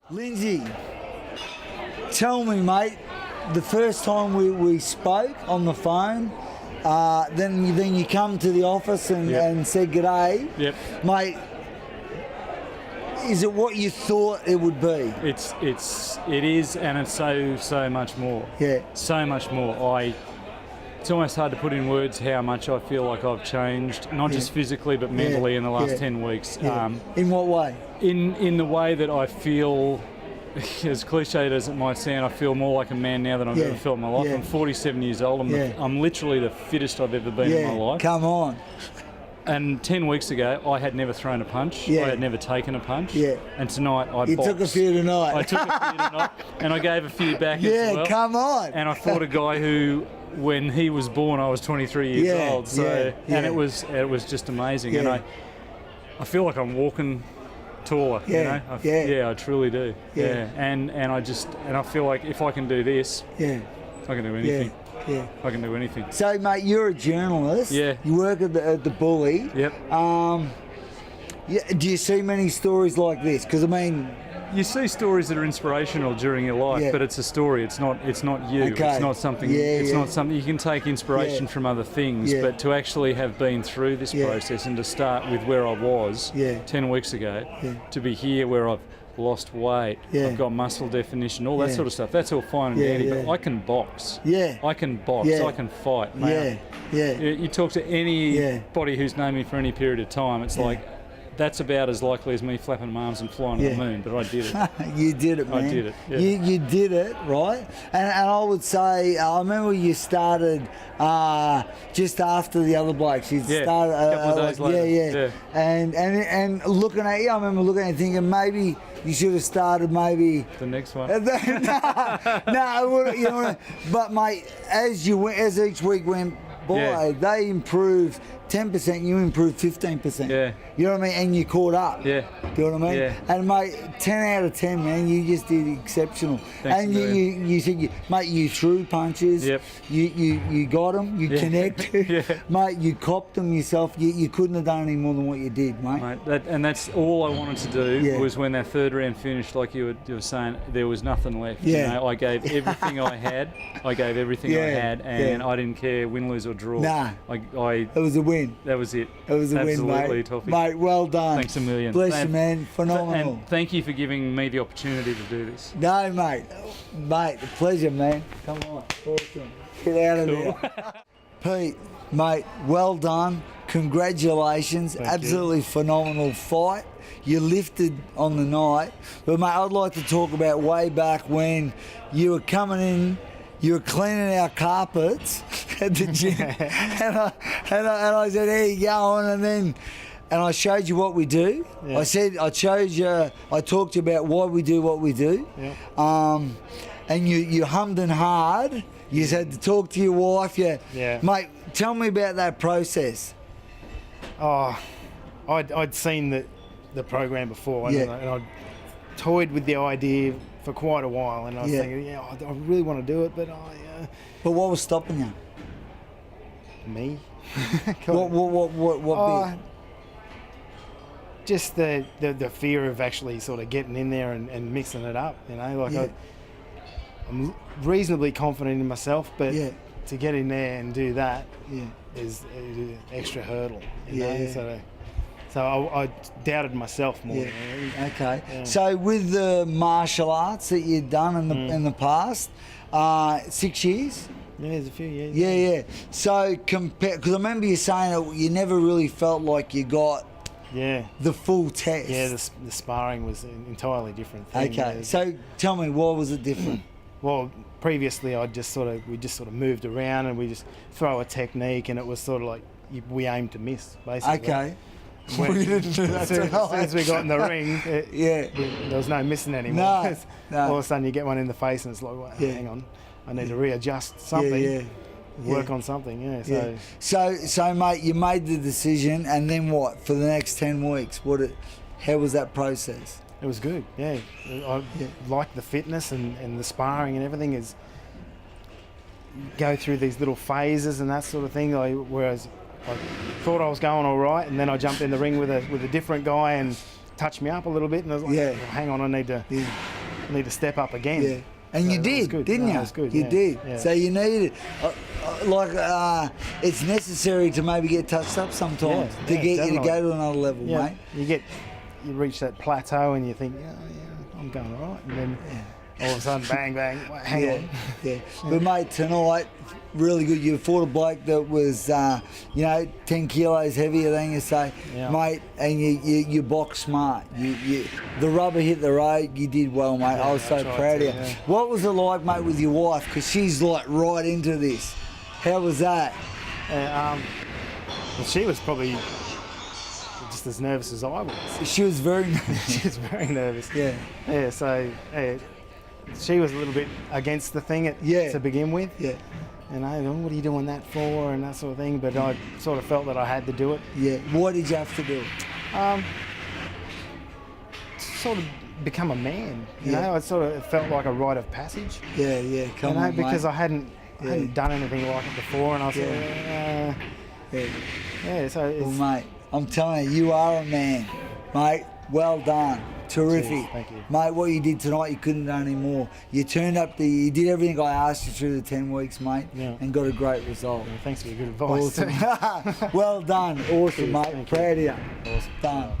Lindsay, tell me, mate, the first time we spoke on the phone, then you come to the office and said g'day. Yep. Mate, is it what you thought it would be? It is, and it's so much more. Yeah. So much more. It's almost hard to put in words how much I feel like I've changed, not just physically but mentally in the last 10 weeks. Yeah. In what way? In the way that I feel, as cliched as it might sound, I feel more like a man now than I've ever felt in my life. Yeah. I'm 47 years old. I'm literally the fittest I've ever been in my life. Come on. And 10 weeks ago, I had never thrown a punch. Yeah. I had never taken a punch. Yeah. And tonight, I You boxed. took a few tonight. I took a few tonight, and I gave a few back as well. Yeah, come on. And I fought a guy who, when he was born, I was 23 years old. So, and it was just amazing. Yeah. And I feel like I'm walking taller. Yeah. You know? Yeah. I truly do. Yeah. And I feel like if I can do this, Yeah. I can do anything. Yeah. I can do anything. So, mate, you're a journalist. Yeah. You work at the Bully. Yep. Do you see many stories like this? Because I mean, you see stories that are inspirational during your life, but it's a story. It's not you. Okay. It's not something. Not something you can take inspiration from other things. Yeah. But to actually have been through this process and to start with where I was 10 weeks ago, to be here where I've lost weight, I've got muscle definition, all that sort of stuff. That's all fine and dandy. But I can box. Yeah. I can box. I can fight. Mate, You talk to anybody who's known me for any period of time, it's like, that's about as likely as me flapping my arms and flying to the moon, but I did it. You did it, man. I did it. Yeah. You did it, right? And I would say, I remember you started just after the other blokes. You started a couple of days later. Yeah. And looking at you, I remember looking at you thinking maybe you should have started maybe the next one. No, you know. But mate, as each week went by, they improved 10%, you improved 15%. Yeah. You know what I mean? And you caught up. Yeah. Do you know what I mean? Yeah. And mate, 10 out of 10, man, you just did exceptional. Thanks and you said, mate, you threw punches. Yep. You got them. You connected. Mate, you copped them yourself. You couldn't have done any more than what you did, mate. That's all I wanted to do was when that third round finished, like you were saying, there was nothing left. Yeah. You know, I gave everything I had. I gave everything I had, and I didn't care win, lose or draw. Nah. It was a win. That was it. It was a Absolutely, win, mate. Toffee. Mate, well done. Thanks a million. Bless you, man. Phenomenal. And thank you for giving me the opportunity to do this. No, mate. Mate, a pleasure, man. Come on. Awesome. Get out of there. Pete, mate, well done. Congratulations. Thank Absolutely phenomenal fight. You lifted on the night. But, mate, I'd like to talk about way back when you were coming in, you were cleaning our carpets at the gym. and I said, there you go. And I showed you what we do. Yeah. I talked to you about why we do what we do. Yeah. And you hummed and hard. You said to talk to your wife. Yeah. Mate, tell me about that process. Oh, I'd seen the program before, and I'd toyed with the idea for quite a while, and I was thinking, I really want to do it, but But what was stopping you? Me. What bit? Just the fear of actually sort of getting in there and mixing it up, you know. I'm reasonably confident in myself, but to get in there and do that is an extra hurdle, you know. So I doubted myself more. Yeah. Okay. Yeah. So with the martial arts that you'd done in the past, 6 years. Yeah, there's a few years. Yeah. So because I remember you saying that you never really felt like you got the full test. Yeah, the sparring was an entirely different thing. Okay. So tell me, why was it different? Well, previously we just sort of moved around and we just throw a technique, and it was sort of like we aimed to miss, basically. Okay. As soon as we got in the ring, there was no missing anymore. No. All of a sudden you get one in the face and it's like, well, hang on, I need to readjust something, work on something. So mate, you made the decision, and then what for the next 10 weeks? How was that process? It was good. I like the fitness and the sparring and everything is go through these little phases and that sort of thing. Whereas I thought I was going all right, and then I jumped in the ring with a different guy and touched me up a little bit, and I was like, hang on, I need to need to step up again. Yeah. And so you did, didn't you? That was good. You did. Yeah. So you needed, it's necessary to maybe get touched up sometimes to get definitely. You to go to another level, mate. You reach that plateau and you think, I'm going all right, and then all of a sudden, bang, bang, hang on. Yeah. But mate, tonight, really good. You fought a bloke that was, 10 kilos heavier than you say, mate, and you boxed smart. The rubber hit the road. You did well, mate. I was so proud of you. Yeah. What was it like, mate, with your wife? Because she's like right into this. How was that? Well, she was probably just as nervous as I was. She was very nervous. She was very nervous. Yeah. Yeah. So she was a little bit against the thing to begin with. Yeah. And what are you doing that for, and that sort of thing. But I sort of felt that I had to do it. Yeah. Why did you have to do it? Sort of become a man. You know, it sort of felt like a rite of passage. Yeah. Come on, because mate. I hadn't done anything like it before, and I was So it's, well, mate, I'm telling you, you are a man, mate. Well done. Terrific. Cheers, thank you. Mate, what you did tonight, you couldn't have done any more. You turned up you did everything I asked you through the 10 weeks, mate, and got a great result. Yeah, thanks for your good advice. Awesome. Well done. Awesome, cheers, mate. Proud of you. Awesome. Done.